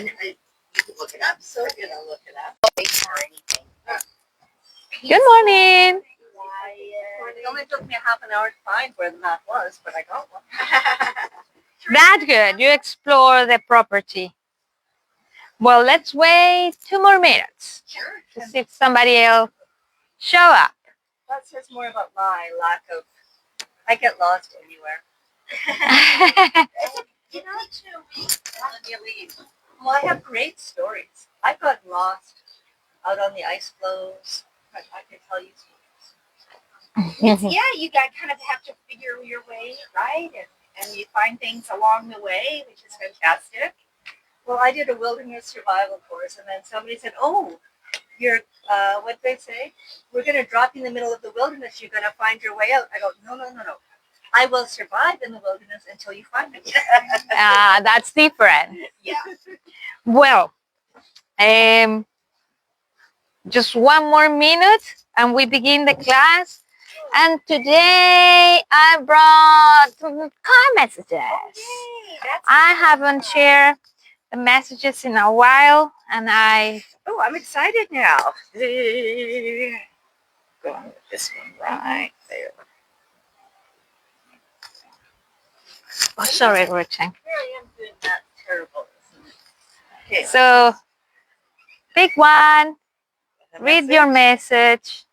And you can look it up. So you're gonna look it up. Or anything. Good morning. It only took me a half an hour to find where the map was, but I got one. That's good. You explore the property. Well, let's wait 2 more minutes Sure. to see if somebody else show up. That says more about my lack of. I get lost anywhere. You know, 2 weeks and then you leave. Well, I have great stories. I've gotten lost out on the ice floes. I can tell you stories. Yeah, you got kind of have to figure your way, right? And you find things along the way, which is fantastic. Well, I did a wilderness survival course, and then somebody said, "Oh, you're what they say? We're going to drop you in the middle of the wilderness. You're going to find your way out." I go, "No. I will survive in the wilderness until you find me." That's different. Yeah. Well, just 1 more minute and we begin the class. And today I brought car messages. I haven't shared the messages in a while, and I'm excited now. Going with this one right there. Oh, sorry, Rochen. Here I am doing that terrible, isn't it? Okay. So pick one, read your message.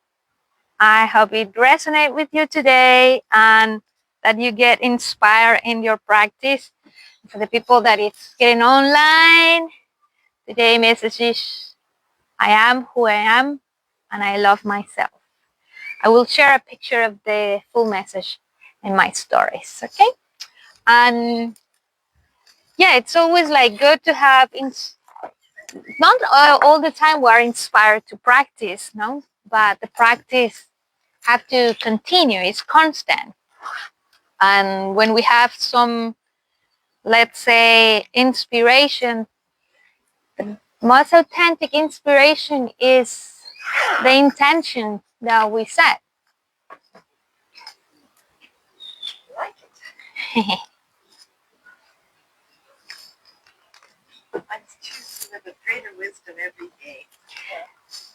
I hope it resonates with you today and that you get inspired in your practice. For the people that is getting online, today's message is, I am who I am and I love myself. I will share a picture of the full message in my stories, okay? And yeah, it's always like good to have, not all the time we're inspired to practice, no? But the practice have to continue, it's constant. And when we have some, let's say, inspiration, the most authentic inspiration is the intention that we set. Like it. I'm choosing to live with greater wisdom every day.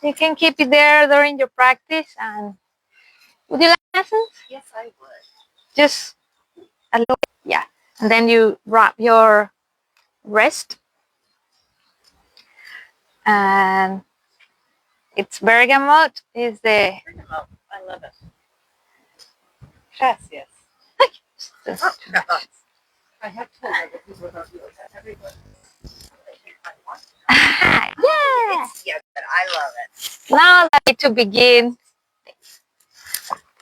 You can keep it there during your practice. And would you like lessons? Yes, I would. Just a little, yeah. And then you wrap your wrist. And it's bergamot is the... Bergamot. I love it. Gracias. Oh, I have told other people about yours. Everyone. Yeah. Yeah, but I love it. Now I'd like to begin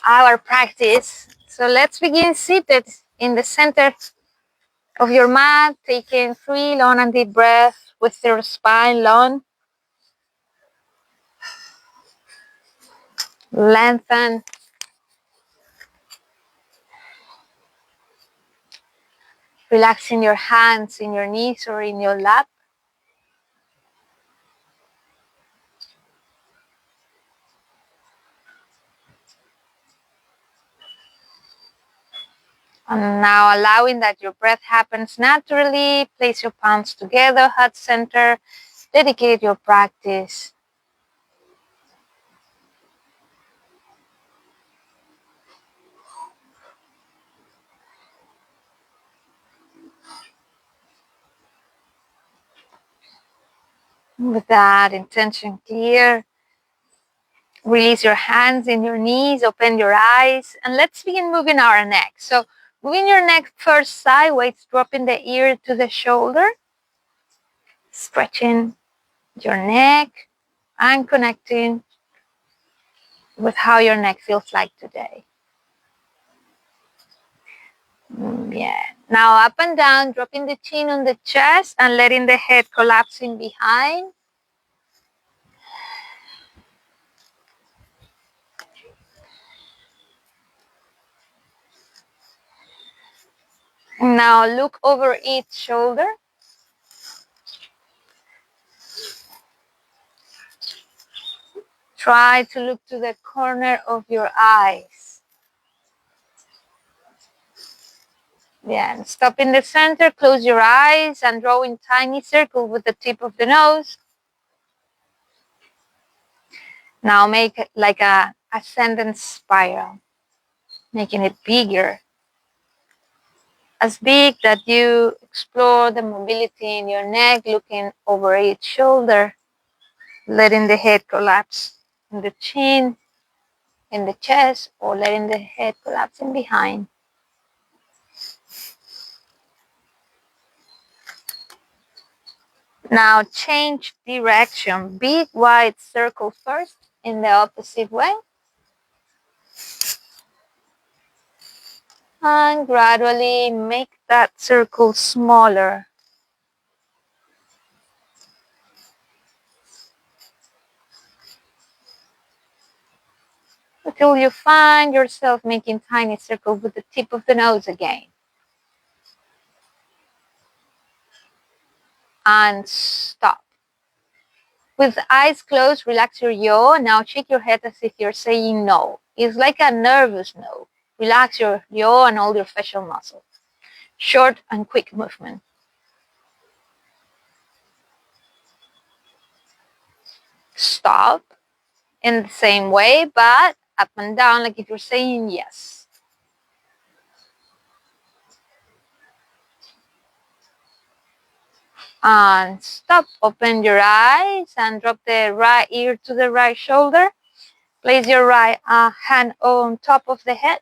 our practice. So let's begin seated in the center of your mat, taking 3 long and deep breaths with your spine long. Lengthen. Relaxing your hands in your knees or in your lap. And now allowing that your breath happens naturally, place your palms together, heart center, dedicate your practice. With that intention clear, release your hands in your knees, open your eyes, and let's begin moving our neck. So moving your neck first sideways, dropping the ear to the shoulder, stretching your neck and connecting with how your neck feels like today. Yeah. Now up and down, dropping the chin on the chest and letting the head collapsing behind. Now look over each shoulder. Try to look to the corner of your eyes. Yeah, and stop in the center, close your eyes and draw in tiny circle with the tip of the nose. Now make it like a ascendant spiral, making it bigger. As big that you explore the mobility in your neck, looking over each shoulder, letting the head collapse in the chin, in the chest, or letting the head collapse in behind. Now change direction. Big wide circle first in the opposite way. And gradually make that circle smaller. Until you find yourself making tiny circles with the tip of the nose again. And stop. With eyes closed, relax your yaw. Now shake your head as if you're saying no. It's like a nervous no. Relax your yaw and all your facial muscles. Short and quick movement. Stop in the same way, but up and down like if you're saying yes. And stop. Open your eyes and drop the right ear to the right shoulder. Place your right hand on top of the head.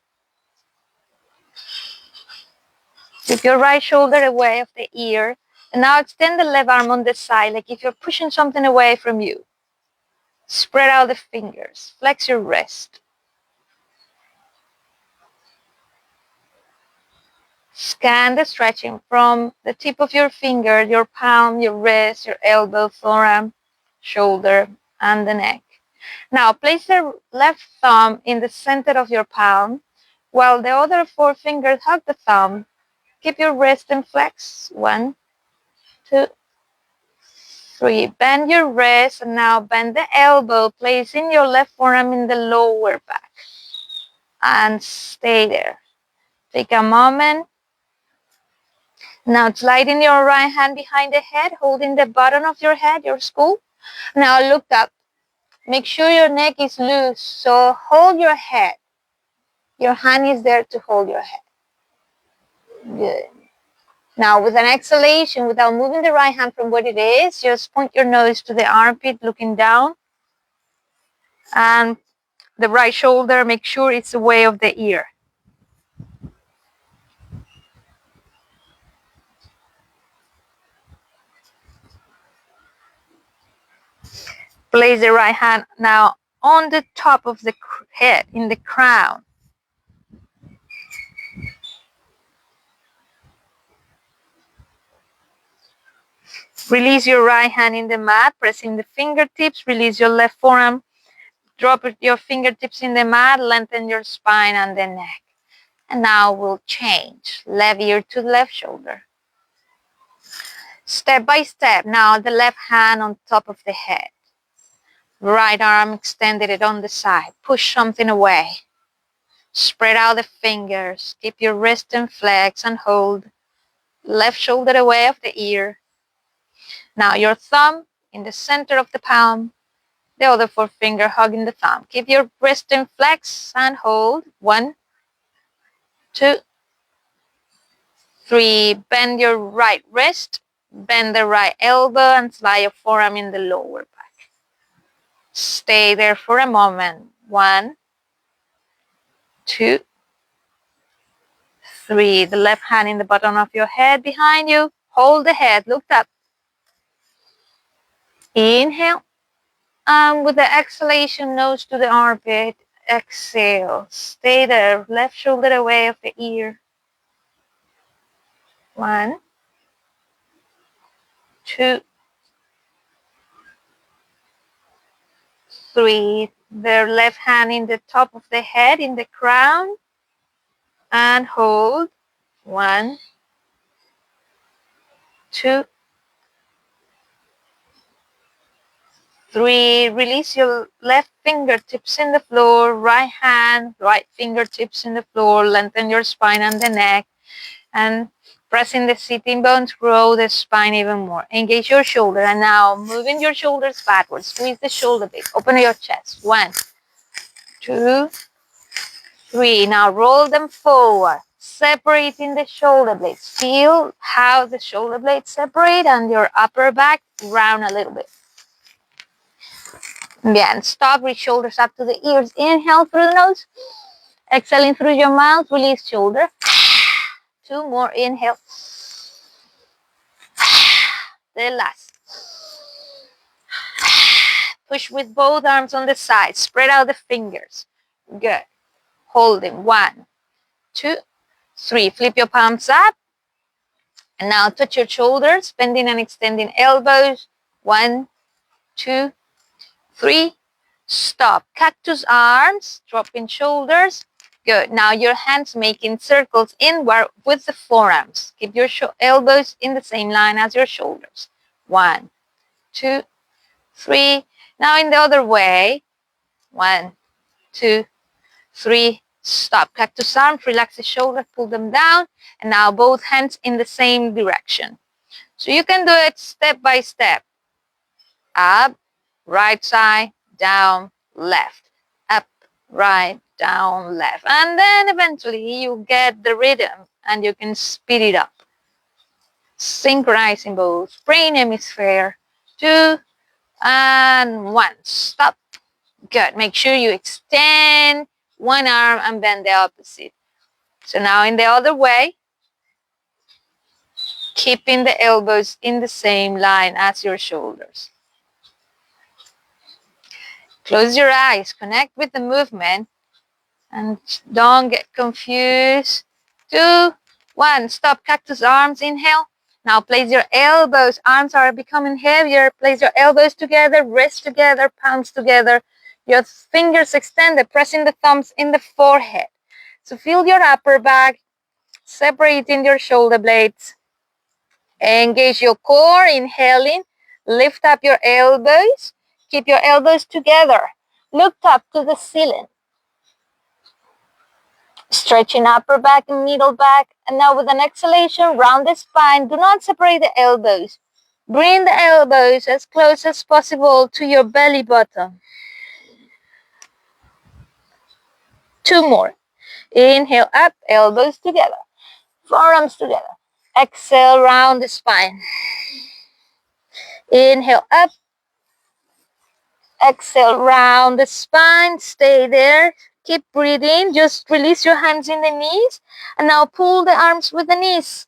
Keep your right shoulder away of the ear. And now extend the left arm on the side like if you're pushing something away from you. Spread out the fingers. Flex your wrist. Scan the stretching from the tip of your finger, your palm, your wrist, your elbow, forearm, shoulder, and the neck. Now place the left thumb in the center of your palm while the other 4 fingers hug the thumb. Keep your wrist and flex. 1, 2, 3. Bend your wrist and now bend the elbow, placing your left forearm in the lower back. And stay there. Take a moment. Now sliding your right hand behind the head, holding the bottom of your head, your skull. Now look up. Make sure your neck is loose. So hold your head. Your hand is there to hold your head. Good. Now with an exhalation, without moving the right hand from where it is, just point your nose to the armpit, looking down. And the right shoulder, make sure it's away of the ear. Place the right hand now on the top of the head, in the crown. Release your right hand in the mat, pressing the fingertips. Release your left forearm. Drop your fingertips in the mat, lengthen your spine and the neck. And now we'll change. Left ear to left shoulder. Step by step. Now the left hand on top of the head. Right arm extended on the side. Push something away. Spread out the fingers. Keep your wrist and flex and hold. Left shoulder away of the ear. Now your thumb in the center of the palm. The other 4 finger hugging the thumb. Keep your wrist and flex and hold. 1, 2, 3. Bend your right wrist. Bend the right elbow and slide your forearm in the lower back. Stay there for a moment. 1, 2, 3. The left hand in the bottom of your head behind you. Hold the head. Look up. Inhale. And with the exhalation, nose to the armpit. Exhale. Stay there. Left shoulder away of the ear. 1, 2, 3. The left hand in the top of the head, in the crown. And hold. 1, 2, 3. Release your left fingertips in the floor. Right hand, right fingertips in the floor. Lengthen your spine and the neck. and pressing the sitting bones, grow the spine even more. Engage your shoulder, and now moving your shoulders backwards. Squeeze the shoulder blades. Open your chest. 1, 2, 3. Now roll them forward, separating the shoulder blades. Feel how the shoulder blades separate and your upper back round a little bit. Again, stop, reach shoulders up to the ears. Inhale through the nose. Exhaling through your mouth, release shoulder. 2 more, inhale. The last. Push with both arms on the side. Spread out the fingers. Good. Holding. 1, 2, 3. Flip your palms up. And now touch your shoulders, bending and extending elbows. 1, 2, 3. Stop. Cactus arms, dropping shoulders. Good. Now your hands making circles inward with the forearms. Keep your elbows in the same line as your shoulders. 1, 2, 3. Now in the other way. 1, 2, 3. Stop. Cactus arms, relax the shoulders, pull them down. And now both hands in the same direction. So you can do it step by step. Up, right side, down, left. Up, right, down, left. And then eventually you get the rhythm and you can speed it up. Synchronizing both brain hemisphere. 2 and 1. Stop. Good. Make sure you extend one arm and bend the opposite. So now in the other way, keeping the elbows in the same line as your shoulders. Close your eyes, connect with the movement, and don't get confused. 2, 1, stop, cactus arms, inhale. Now place your elbows, arms are becoming heavier. Place your elbows together, wrists together, palms together. Your fingers extended, pressing the thumbs in the forehead. So feel your upper back, separating your shoulder blades. Engage your core, inhaling. Lift up your elbows. Keep your elbows together. Look up to the ceiling. Stretching upper back and middle back. And now with an exhalation, round the spine. Do not separate the elbows. Bring the elbows as close as possible to your belly button. 2 more. Inhale up, elbows together. Forearms together. Exhale, round the spine. Inhale up. Exhale, round the spine. Stay there. Keep breathing. Just release your hands in the knees. And now pull the arms with the knees.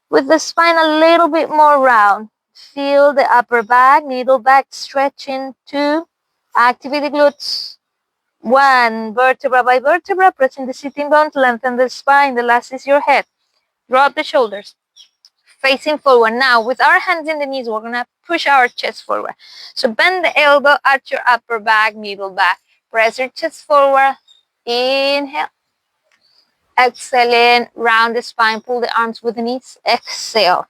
With the spine a little bit more round. Feel the upper back, middle back stretching. 2. Activate the glutes. 1. Vertebra by vertebra. Pressing the sitting bones. Lengthen the spine. The last is your head. Drop the shoulders. Facing forward. Now, with our hands in the knees, we're going to push our chest forward. So bend the elbow at your upper back, middle back. Press your chest forward. Inhale. Exhaling, round the spine. Pull the arms with the knees. Exhale.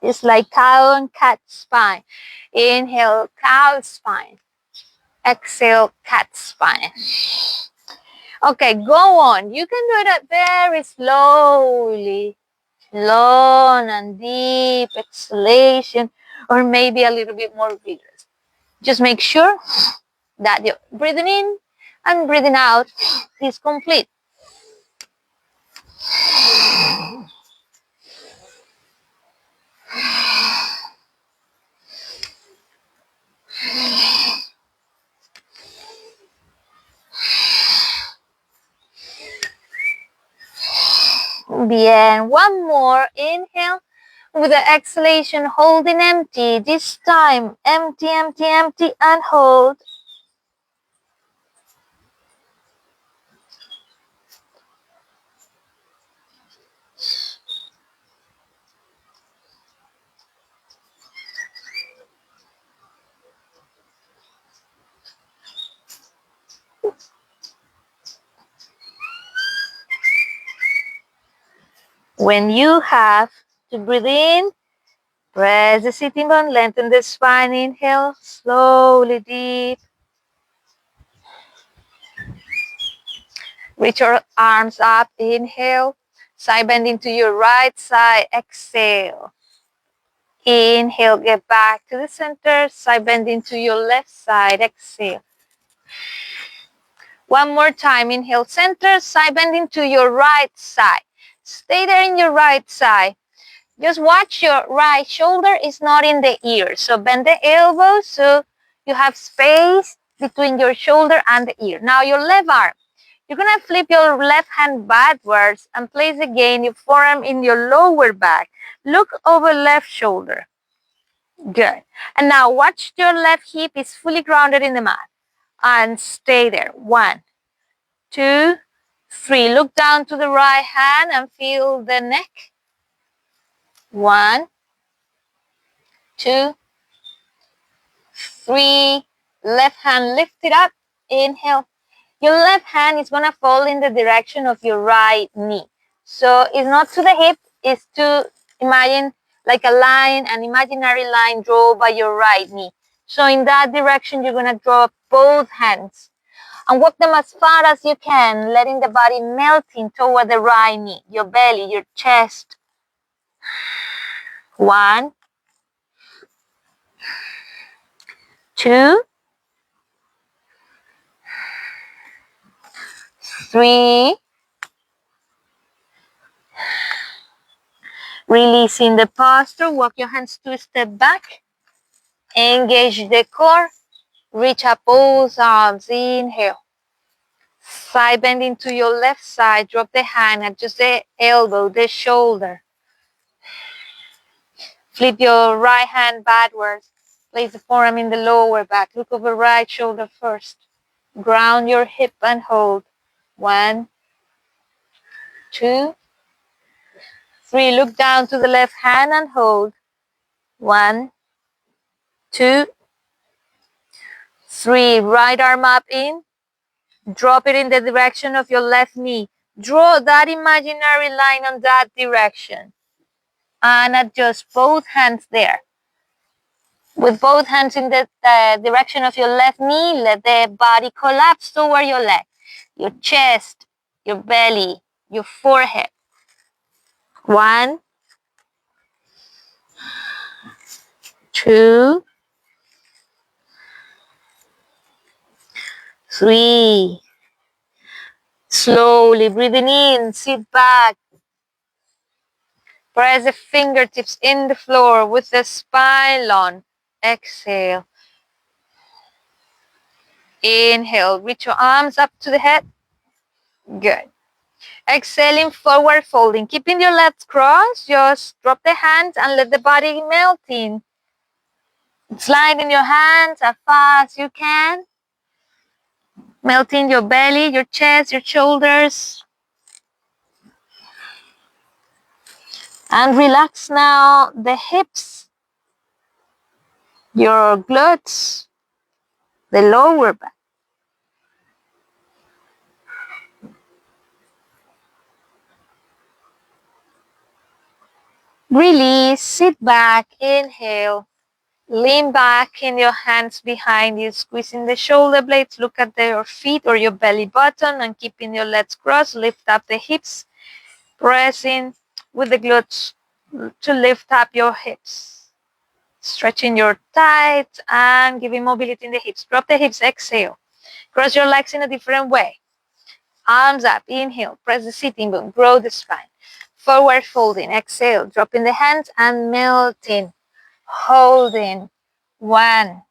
It's like cow and cat spine. Inhale, cow spine. Exhale, cat spine. Okay, go on. You can do that very slowly. Long and deep exhalation, or maybe a little bit more vigorous. Just make sure that your breathing in and breathing out is complete. Bien, one more inhale. With the exhalation, holding empty. This time, empty, empty, empty, and hold. When you have to breathe in, press the sitting bone, lengthen the spine, inhale, slowly deep. Reach your arms up, inhale. Side bending to your right side. Exhale. Inhale, get back to the center. Side bending to your left side. Exhale. One more time. Inhale, center. Side bending to your right side. Stay there in your right side. Just watch your right shoulder is not in the ear. So bend the elbow so you have space between your shoulder and the ear. Now your left arm. You're going to flip your left hand backwards and place again your forearm in your lower back. Look over left shoulder. Good. And now watch your left hip is fully grounded in the mat. And stay there. 1, 2, 3. Look down to the right hand and feel the neck. 1, 2, 3. Left hand lifted up. Inhale. Your left hand is going to fall in the direction of your right knee. So it's not to the hip, it's to imagine like a line, an imaginary line drawn by your right knee. So in that direction, you're going to draw both hands and walk them as far as you can, letting the body melting toward the right knee, your belly, your chest. 1, 2, 3. Releasing the posture, walk your hands 2 steps back. Engage the core. Reach up both arms. Inhale. Side bending to your left side. Drop the hand. Adjust the elbow, the shoulder. Flip your right hand backwards. Place the forearm in the lower back. Look over right shoulder first. Ground your hip and hold. 1, 2, 3. Look down to the left hand and hold. 1, 2, 3. Right arm up in. Drop it in the direction of your left knee. Draw that imaginary line on that direction. And adjust both hands there. With both hands in the direction of your left knee, let the body collapse toward your leg, your chest, your belly, your forehead. 1, 2, 3. Slowly breathing in, sit back. Press the fingertips in the floor with the spine long. Exhale. Inhale, reach your arms up to the head. Good. Exhaling, forward folding. Keeping your legs crossed, just drop the hands and let the body melt in. Slide in your hands as fast as you can. Melting your belly, your chest, your shoulders. And relax now the hips, your glutes, the lower back. Release, sit back, inhale. Lean back in your hands behind you, squeezing the shoulder blades. Look at your feet or your belly button and keeping your legs crossed. Lift up the hips, pressing with the glutes to lift up your hips. Stretching your thighs and giving mobility in the hips. Drop the hips, exhale. Cross your legs in a different way. Arms up, inhale. Press the sitting bone, grow the spine. Forward folding, exhale. Dropping the hands and melting. Holding. 1,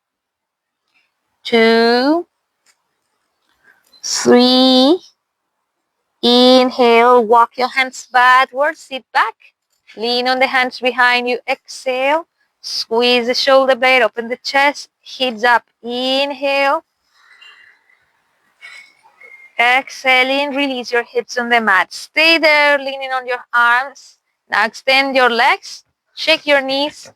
2, 3. Inhale, walk your hands backwards, sit back. Lean on the hands behind you, exhale. Squeeze the shoulder blade, open the chest, hips up, inhale. Exhaling, release your hips on the mat. Stay there, leaning on your arms. Now extend your legs, shake your knees,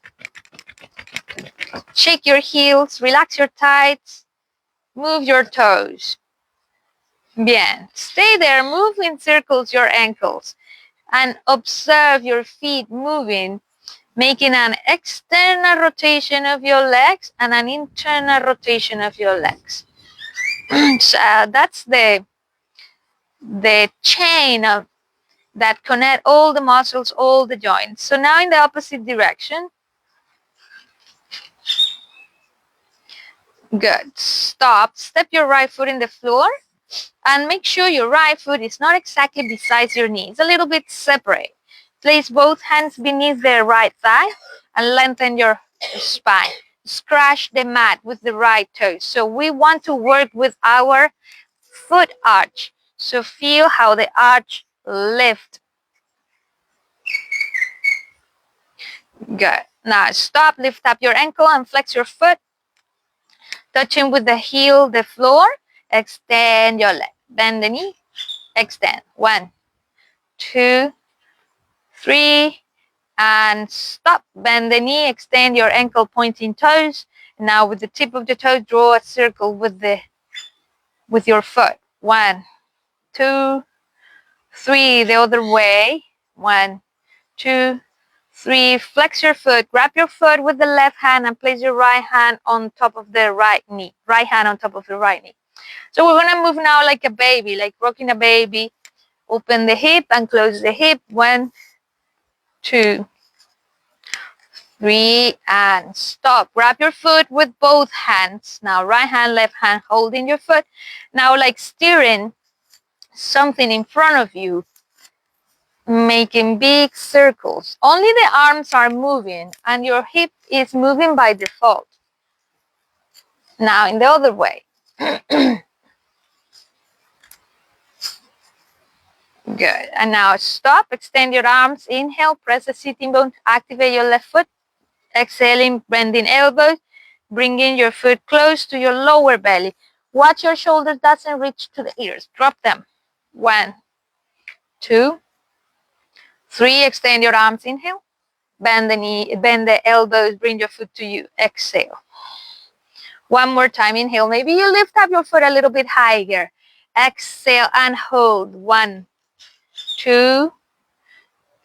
shake your heels, relax your thighs, move your toes. Bien. Stay there, move in circles your ankles and observe your feet moving, making an external rotation of your legs and an internal rotation of your legs. So that's the chain of that connect all the muscles, all the joints. So now in the opposite direction. Good. Stop. Step your right foot in the floor and make sure your right foot is not exactly beside your knee. It's a little bit separate. Place both hands beneath the right thigh and lengthen your spine. Scratch the mat with the right toe. So we want to work with our foot arch. So feel how the arch lifts. Good. Now stop, lift up your ankle and flex your foot. Touching with the heel, the floor. Extend your leg. Bend the knee. Extend. 1, 2, 3, and stop. Bend the knee. Extend your ankle pointing toes. Now with the tip of the toe, draw a circle with your foot. 1, 2, 3. The other way. 1, 2, 3. Flex your foot. Grab your foot with the left hand and place your right hand on top of the right knee. Right hand on top of the right knee. So we're going to move now like a baby, like rocking a baby. Open the hip and close the hip. 1, 2, 3, and stop. Grab your foot with both hands. Now right hand, left hand holding your foot. Now like steering something in front of you, making big circles. Only the arms are moving and your hip is moving by default. Now in the other way. Good. And now stop. Extend your arms. Inhale. Press the sitting bone. Activate your left foot. Exhaling, bending elbows. Bringing your foot close to your lower belly. Watch your shoulders doesn't reach to the ears. Drop them. 1, 2, 3. Extend your arms. Inhale. Bend the knee, bend the elbows. Bring your foot to you. Exhale. One more time. Inhale. Maybe you lift up your foot a little bit higher. Exhale and hold. 1, 2,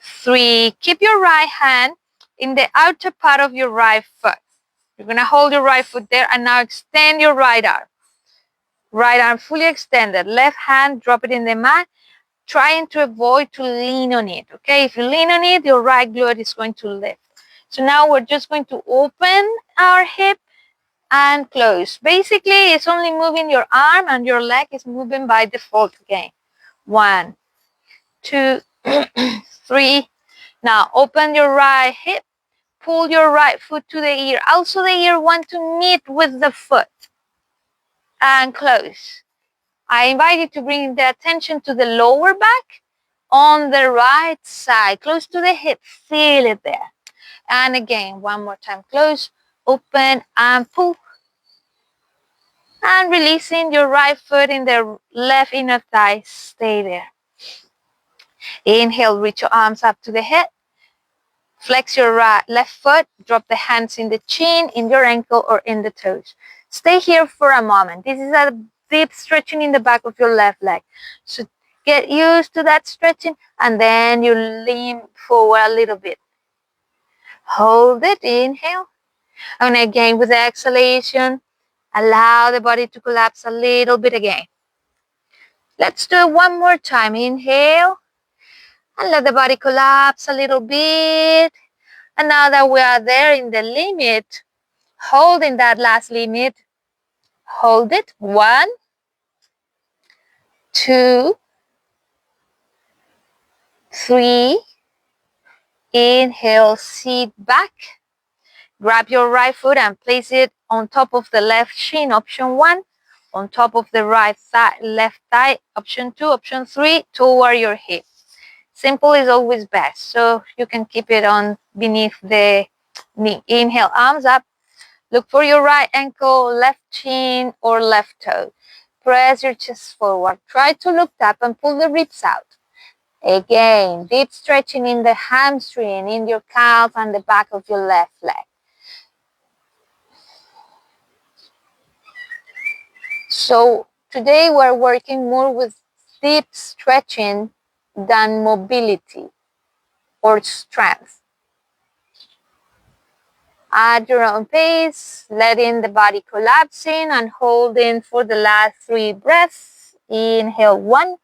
3. Keep your right hand in the outer part of your right foot. You're going to hold your right foot there and now extend your right arm. Right arm fully extended. Left hand, drop it in the mat, trying to avoid to lean on it. Okay, if you lean on it, your right glute is going to lift. So now we're just going to open our hip and close. Basically, it's only moving your arm and your leg is moving by default again. 1, 2, 3. Now open your right hip, pull your right foot to the ear. Also the ear want to meet with the foot. And close. I invite you to bring the attention to the lower back on the right side, close to the hip. Feel it there. And again, one more time. Close, open, and pull. And releasing your right foot in the left inner thigh. Stay there. Inhale, reach your arms up to the head. Flex your left foot. Drop the hands in the chin, in your ankle, or in the toes. Stay here for a moment. This is a deep stretching in the back of your left leg. So get used to that stretching and then you lean forward a little bit. Hold it. Inhale. And again with the exhalation, allow the body to collapse a little bit again. Let's do it one more time. Inhale. And let the body collapse a little bit. And now that we are there in the limit, holding that last limit, hold it. 1, 2, 3. Inhale, sit back. Grab your right foot and place it on top of the left shin, option 1. On top of the right thigh, left thigh, option 2. Option 3, toward your hip. Simple is always best, so you can keep it on beneath the knee. Inhale, arms up. Look for your right ankle, left shin, or left toe. Press your chest forward. Try to look up and pull the ribs out. Again, deep stretching in the hamstring, in your calf, and the back of your left leg. So today we're working more with deep stretching than mobility or strength. At your own pace, letting the body collapsing and holding for the last 3 breaths. Inhale, 1.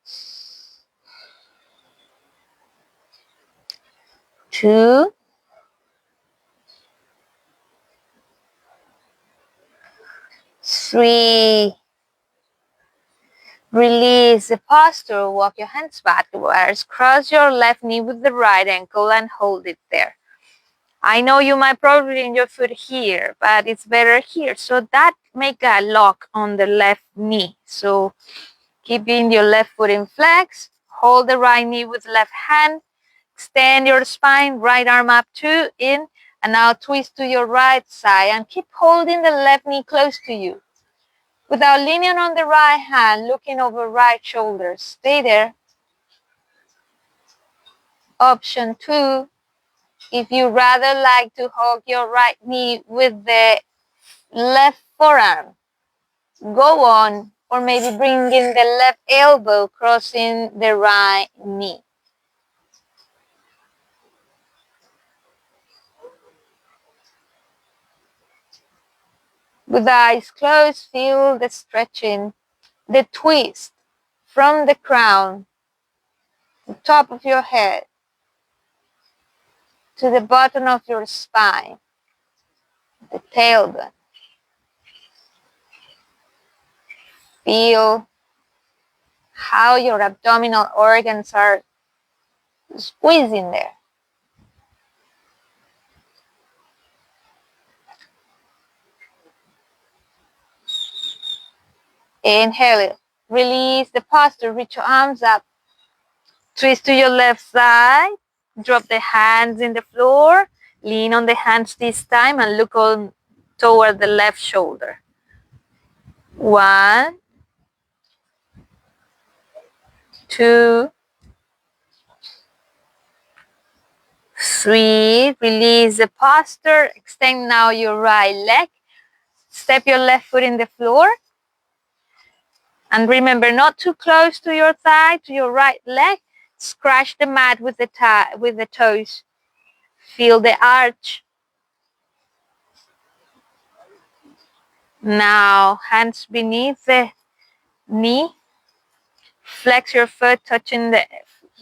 2, 3. Release the posture. Walk your hands backwards. Cross your left knee with the right ankle and hold it there. I know you might probably bring your foot here, but it's better here. So that make a lock on the left knee. So keeping your left foot in flex. Hold the right knee with left hand. Extend your spine. Right arm up 2 in. And now twist to your right side and keep holding the left knee close to you. Without leaning on the right hand, looking over right shoulder. Stay there. Option 2, if you rather like to hug your right knee with the left forearm, go on, or maybe bring in the left elbow crossing the right knee. With the eyes closed, feel the stretching, the twist from the crown, the top of your head, to the bottom of your spine, the tailbone. Feel how your abdominal organs are squeezing there. Inhale, release the posture, reach your arms up, twist to your left side, drop the hands in the floor, lean on the hands this time and look on toward the left shoulder. 1, 2, 3, release the posture, extend now your right leg, step your left foot in the floor, and remember not too close to your thigh, to your right leg. Scratch the mat with the toes. Feel the arch. Now hands beneath the knee. Flex your foot, touching the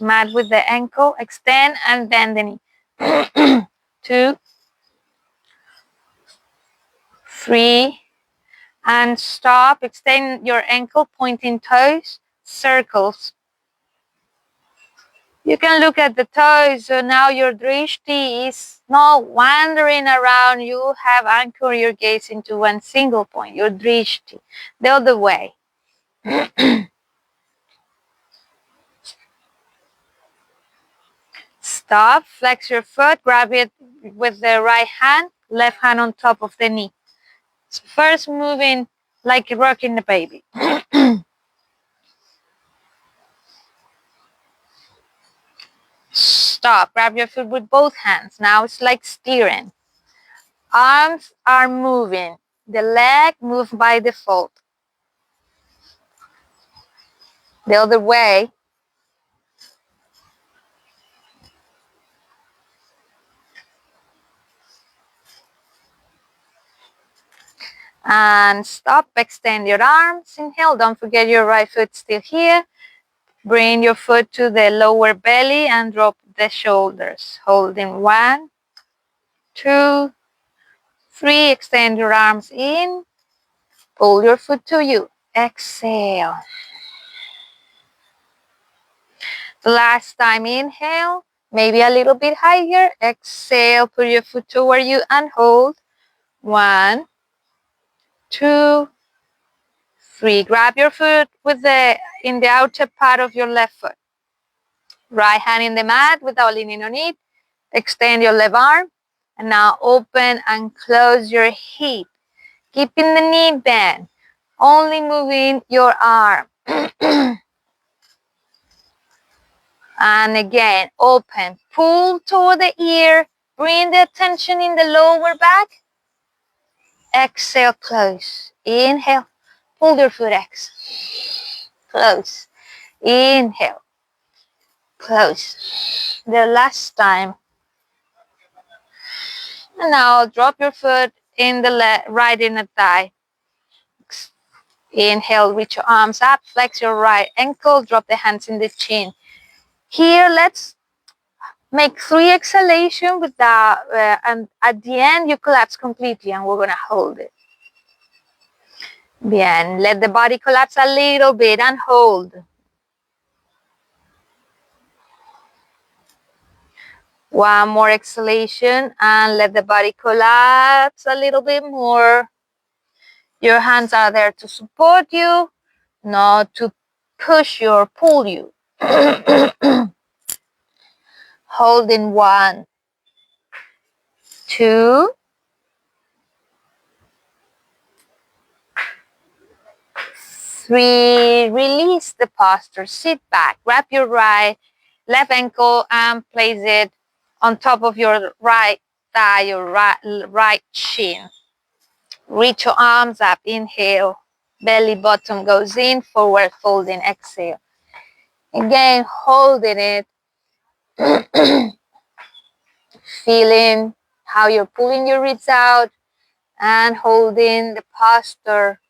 mat with the ankle. Extend and bend the knee. 2, 3, and stop. Extend your ankle, pointing toes, circles. You can look at the toes, so now your drishti is not wandering around. You have anchored your gaze into one single point, your drishti, the other way. Stop, flex your foot, grab it with the right hand, left hand on top of the knee. So first moving like rocking the baby. Stop, grab your foot with both hands. Now it's like steering. Arms are moving. The leg moves by default. The other way. And stop, extend your arms. Inhale, don't forget your right foot still here. Bring your foot to the lower belly and drop the shoulders. Holding 1, 2, 3. Extend your arms in. Pull your foot to you. Exhale. Last time, inhale. Maybe a little bit higher. Exhale, put your foot toward you and hold. 1, 2, 3. Grab your foot in the outer part of your left foot. Right hand in the mat without leaning on it. Extend your left arm. And now open and close your hip. Keeping the knee bent. Only moving your arm. And again, open. Pull toward the ear. Bring the attention in the lower back. Exhale, close. Inhale. Pull your foot X. Close. Inhale. Close. The last time. And now drop your foot in the right inner thigh. Inhale, reach your arms up, flex your right ankle, drop the hands in the chin. Here, let's Make 3 exhalations with that, and at the end you collapse completely, and we're going to hold it. Bien, let the body collapse a little bit and hold. One more exhalation and let the body collapse a little bit more. Your hands are there to support you, not to push you or pull you. Holding 1, 2, 3. Release the posture. Sit back. Grab your left ankle and place it on top of your right thigh, your right shin. Reach your arms up. Inhale. Belly bottom goes in. Forward folding. Exhale. Again, holding it. Feeling how you're pulling your ribs out and holding the posture.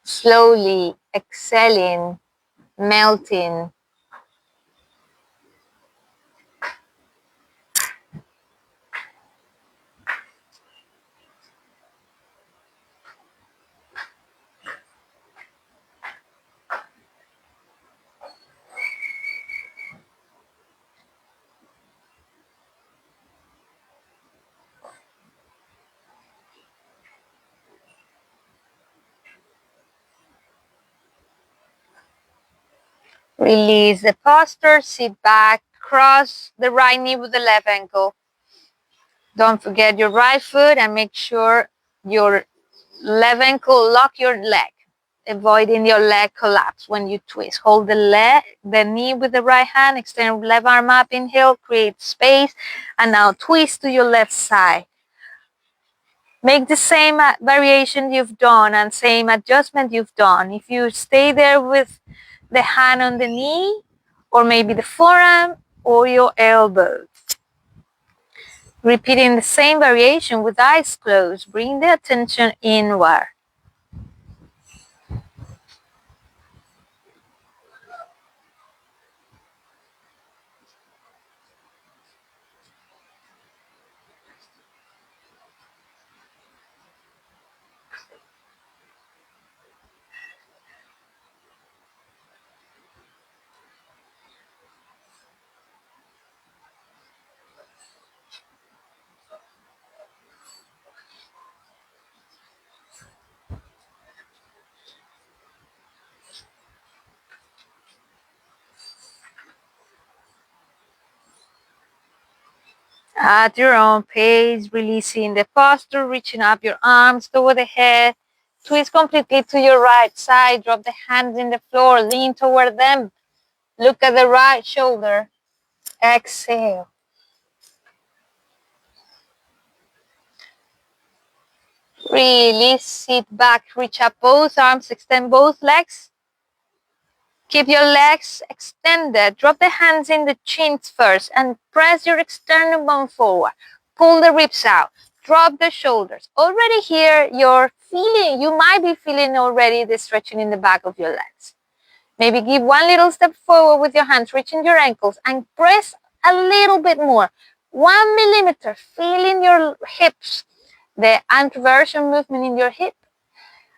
Slowly exhaling, melting. Release the posture, sit back, cross the right knee with the left ankle. Don't forget your right foot and make sure your left ankle lock your leg, avoiding your leg collapse when you twist. Hold the knee with the right hand, extend left arm up, inhale, create space, and now twist to your left side. Make the same variation you've done and same adjustment you've done. If you stay there with the hand on the knee, or maybe the forearm or your elbow. Repeating the same variation with eyes closed. Bring the attention inward. At your own pace, releasing the posture, reaching up your arms toward the head. Twist completely to your right side. Drop the hands in the floor. Lean toward them. Look at the right shoulder. Exhale. Release, sit back, reach up both arms, extend both legs. Keep your legs extended. Drop the hands in the chins first and press your sternum bone forward. Pull the ribs out. Drop the shoulders. Already here, you might be feeling already the stretching in the back of your legs. Maybe give one little step forward with your hands, reaching your ankles, and press a little bit more. 1 millimeter, feeling your hips, the anteversion movement in your hip.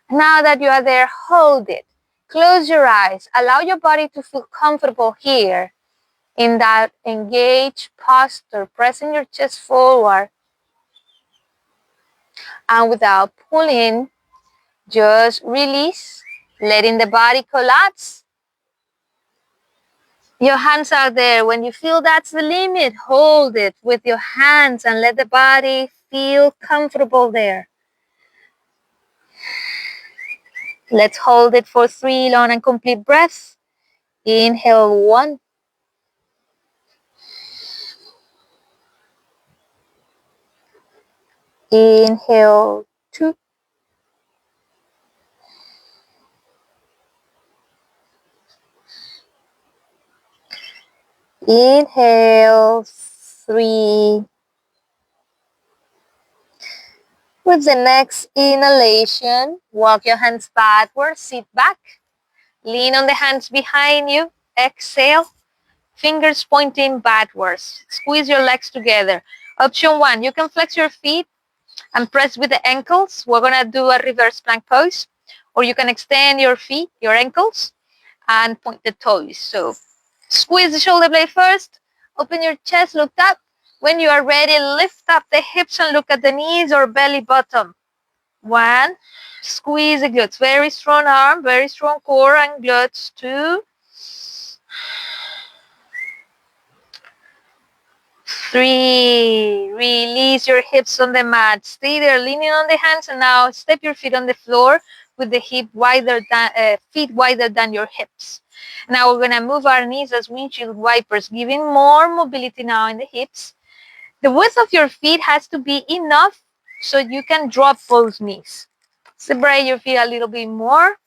Now that you are there, hold it. Close your eyes. Allow your body to feel comfortable here in that engaged posture, pressing your chest forward. And without pulling, just release, letting the body collapse. Your hands are there. When you feel that's the limit, hold it with your hands and let the body feel comfortable there. Let's hold it for 3 long and complete breaths. Inhale 1. Inhale 2. Inhale 3. With the next inhalation, walk your hands backwards, sit back. Lean on the hands behind you. Exhale. fingers pointing backwards. Squeeze your legs together. Option 1, you can flex your feet and press with the ankles. We're gonna do a reverse plank pose. Or you can extend your feet, your ankles, and point the toes. So squeeze the shoulder blade first, open your chest, look up. When you are ready, lift up the hips and look at the knees or belly button. 1, squeeze the glutes, very strong arm, very strong core and glutes. 2, 3, release your hips on the mat, stay there leaning on the hands, and now step your feet on the floor with the feet wider than your hips. Now we're gonna move our knees as windshield wipers, giving more mobility now in the hips. The width of your feet has to be enough so you can drop both knees. Separate your feet a little bit more,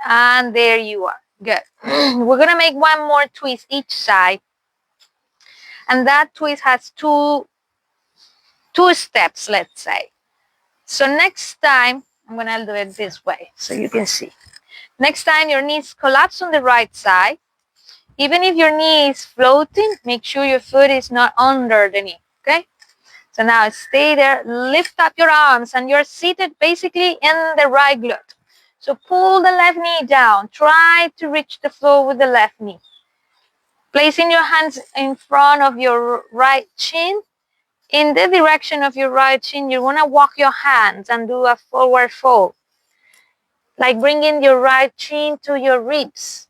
and there you are. Good. We're gonna make one more twist each side, and that twist has two steps, let's say. So next time, I'm gonna do it this way so you can see. Next time your knees collapse on the right side. Even if your knee is floating, make sure your foot is not under the knee, okay? So now stay there, lift up your arms, and you're seated basically in the right glute. So pull the left knee down. Try to reach the floor with the left knee. Placing your hands in front of your right shin. In the direction of your right shin, you want to walk your hands and do a forward fold. Like bringing your right shin to your ribs.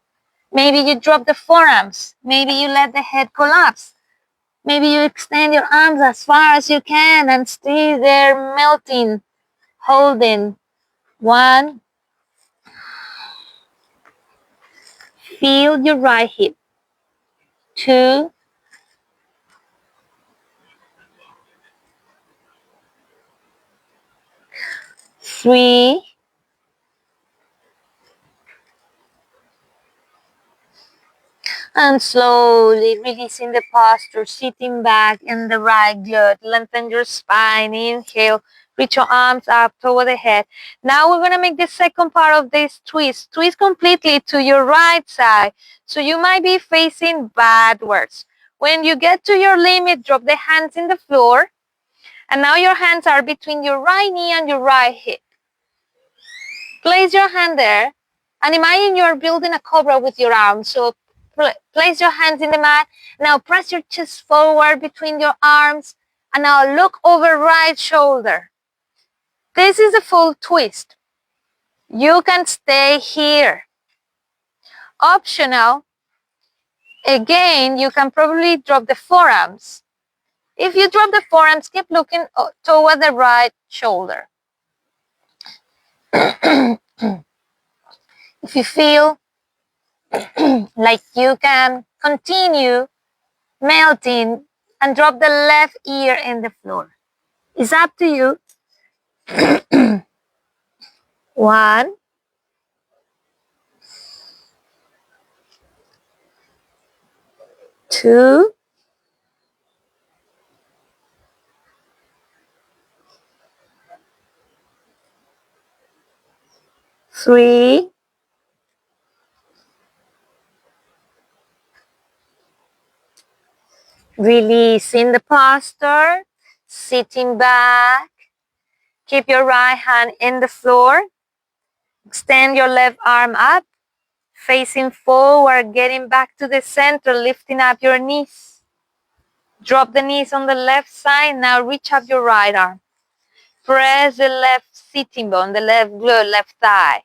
Maybe you drop the forearms. Maybe you let the head collapse. Maybe you extend your arms as far as you can and stay there melting, holding. 1, feel your right hip. 2, 3, and slowly releasing the posture, sitting back in the right glute. Lengthen your spine. Inhale. Reach your arms up toward the head. Now we're going to make the second part of this twist. Twist completely to your right side. So you might be facing backwards. When you get to your limit, drop the hands in the floor. And now your hands are between your right knee and your right hip. Place your hand there. And imagine you're building a cobra with your arms. So place your hands in the mat. Now press your chest forward between your arms. And now look over right shoulder. This is a full twist. You can stay here. Optional. Again, you can probably drop the forearms. If you drop the forearms, keep looking toward the right shoulder. If you feel like you can continue melting and drop the left ear in the floor. It's up to you. 1, 2, 3, 4. Releasing the posture, sitting back. Keep your right hand in the floor. Extend your left arm up, facing forward, getting back to the center, lifting up your knees. Drop the knees on the left side. Now reach up your right arm. Press the left sitting bone, the left glute, left thigh.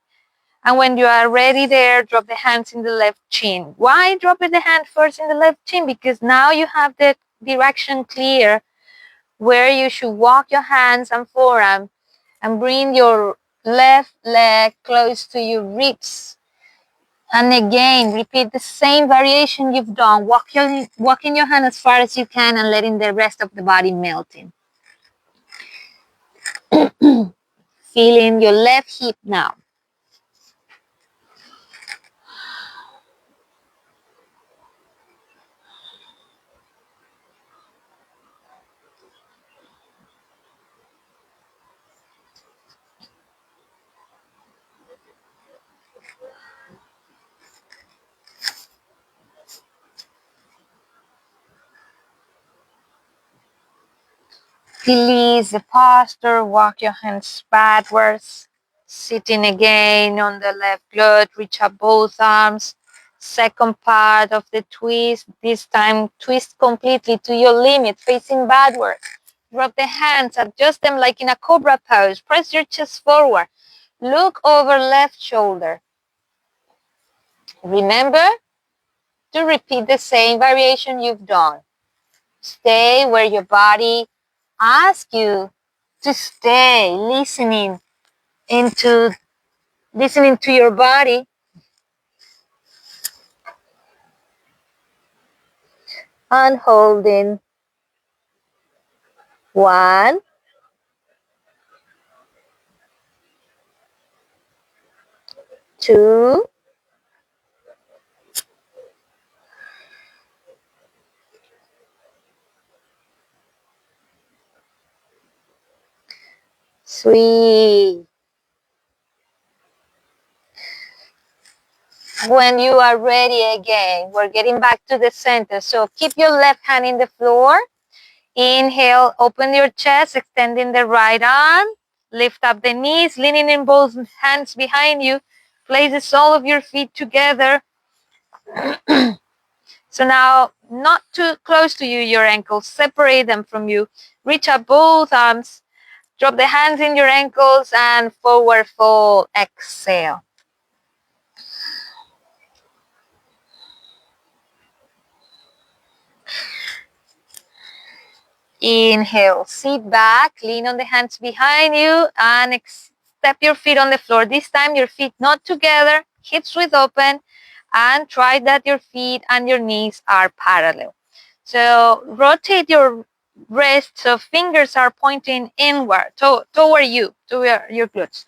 And when you are ready there, drop the hands in the left chin. Why dropping the hand first in the left chin? Because now you have the direction clear where you should walk your hands and forearm and bring your left leg close to your ribs. And again, repeat the same variation you've done. Walking your hand as far as you can and letting the rest of the body melting. Feeling your left hip now. Release the posture, walk your hands backwards, sitting again on the left glute, reach up both arms. Second part of the twist, this time twist completely to your limit, facing backward. Drop the hands, adjust them like in a cobra pose. Press your chest forward. Look over left shoulder. Remember to repeat the same variation you've done. Stay where your body asks you to stay, listening to your body, and holding. 1, 2, 3. When you are ready again, we're getting back to the center. So keep your left hand in the floor. Inhale, open your chest, extending the right arm. Lift up the knees, leaning in both hands behind you. Place the sole of your feet together. So now, not too close to you, your ankles. Separate them from you. Reach up both arms. Drop the hands in your ankles and forward fold. Exhale. Inhale, sit back, lean on the hands behind you, and step your feet on the floor. This time your feet not together, hips width open, and try that your feet and your knees are parallel. So rotate your wrists so fingers are pointing inward, toward you, toward your glutes.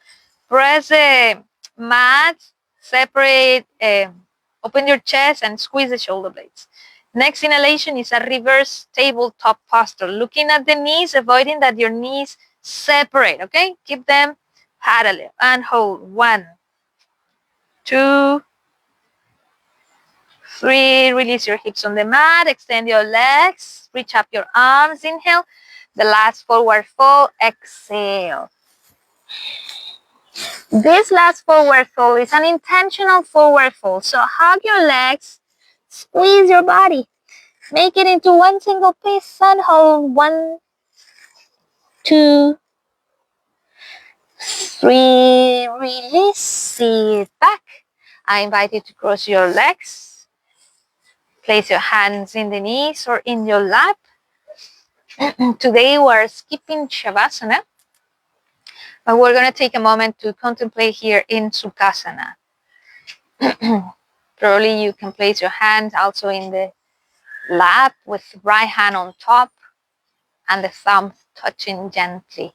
Press the mat, separate, open your chest and squeeze the shoulder blades. Next inhalation is a reverse tabletop posture. Looking at the knees, avoiding that your knees separate, okay? Keep them parallel and hold. 1, 2, 3. Release your hips on the mat. Extend your legs. Reach up your arms. Inhale. The last forward fold. Exhale. This last forward fold is an intentional forward fold. So hug your legs. Squeeze your body. Make it into one single piece and hold. 1, 2, 3. Release. Sit back. I invite you to cross your legs. Place your hands in the knees or in your lap. Today we're skipping Shavasana, but we're going to take a moment to contemplate here in Sukhasana. Probably you can place your hands also in the lap with right hand on top and the thumb touching gently.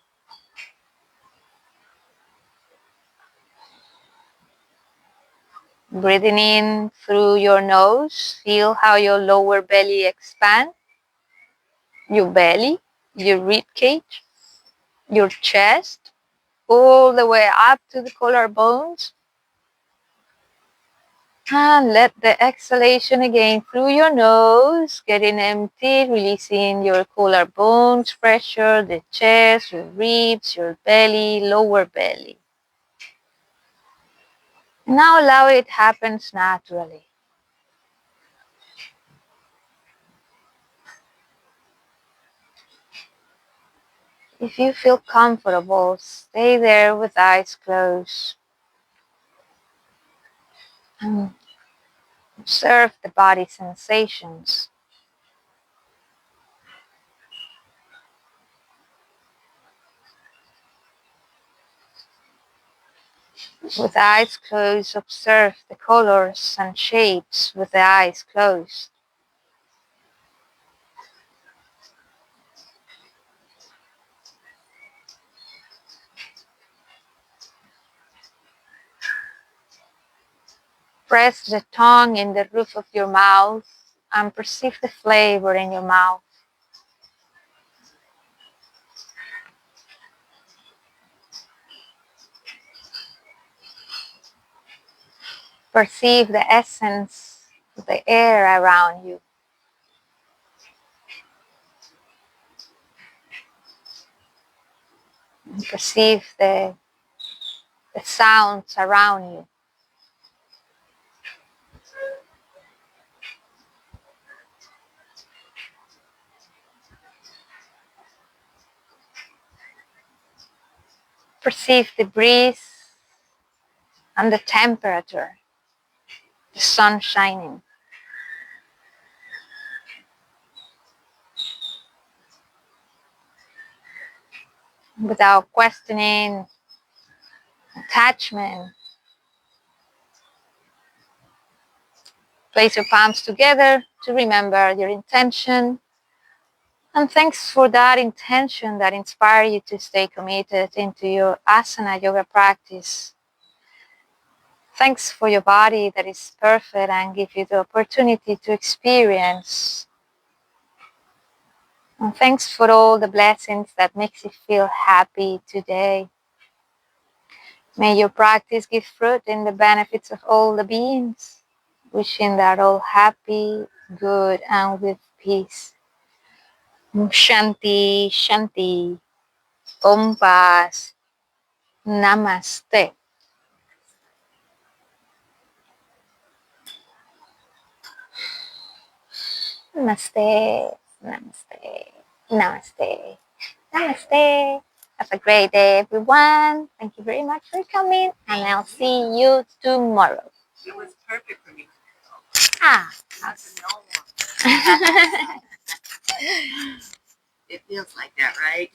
Breathing in through your nose, feel how your lower belly expands, your belly, your rib cage, your chest, all the way up to the collarbones. And let the exhalation again through your nose, getting empty, releasing your collarbones pressure, the chest, your ribs, your belly, lower belly. Now allow it happens naturally. If you feel comfortable, stay there with eyes closed. And observe the body sensations. With eyes closed, observe the colors and shapes with the eyes closed. Press the tongue in the roof of your mouth and perceive the flavor in your mouth. Perceive the essence of the air around you. And perceive the sounds around you. Perceive the breeze and the temperature, the sun shining. Without questioning attachment, place your palms together to remember your intention. And thanks for that intention that inspired you to stay committed into your asana yoga practice. Thanks for your body that is perfect and give you the opportunity to experience. And thanks for all the blessings that makes you feel happy today. May your practice give fruit in the benefits of all the beings. Wishing that all happy, good, and with peace. Shanti, Shanti. Om Paz. Namaste. Namaste. Namaste. Namaste. Namaste. Have a great day, everyone. Thank you very much for coming, and I'll see you tomorrow. It was perfect for me. Ah. How's the no one? It feels like that, right?